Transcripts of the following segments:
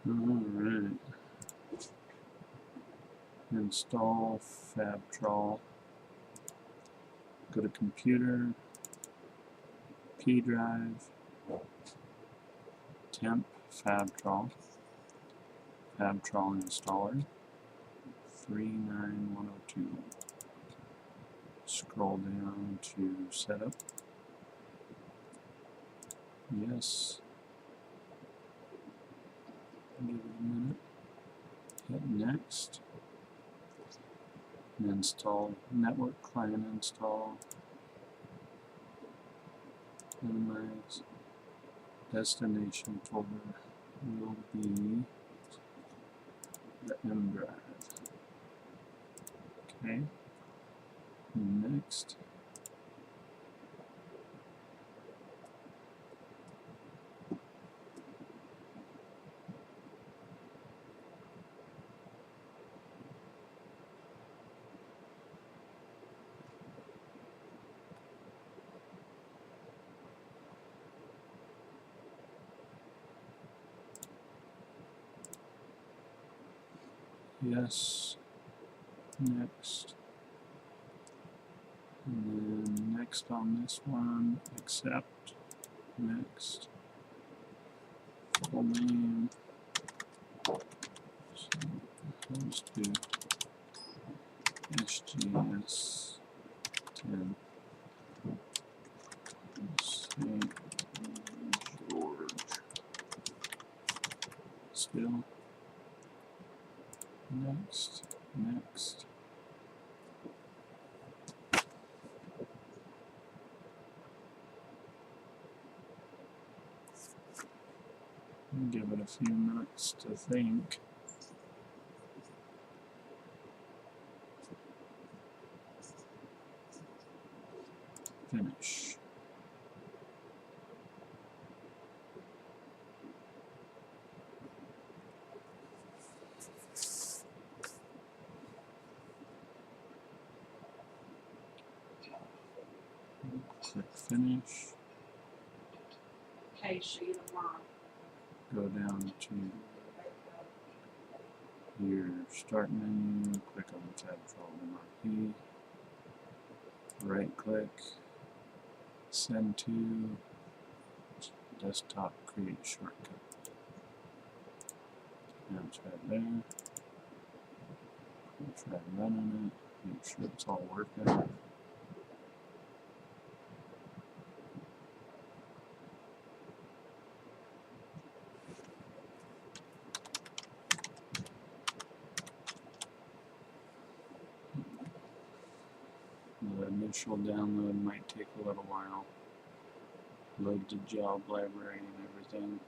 Alright. Install FabTrol. Go to Computer, P drive, Temp, FabTrol, FabTrol installer, 39102. Scroll down to Setup. Yes. Give it a minute. Hit Next. And install Network Client Install. Minimize. Destination folder will be the M drive. Okay. Next. Yes. Next. And then next on this one, accept. Next. Full name. So opposed to SGS 10 St. George. Still. Next. Next. Give it a few minutes to think. Finish. Click Finish. Okay, sheet of mine. Go down to your Start menu, click on the FabTrol MRP, right click, Send to Desktop Create Shortcut. Now it's right there. Try running it, make sure it's all working. The initial download might take a little while. Load the job library and everything.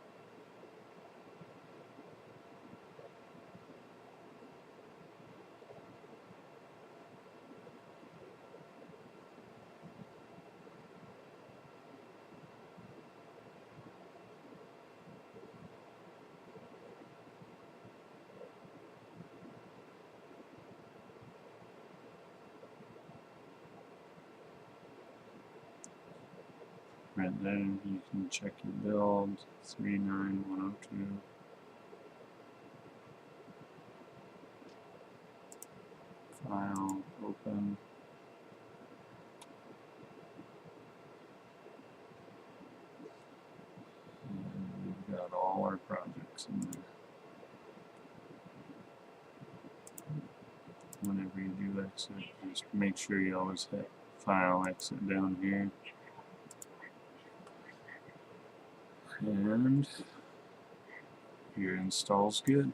Right there, you can check your build, 39102. File, open. And we've got all our projects in there. Whenever you do exit, just make sure you always hit File, Exit down here. And your install's good.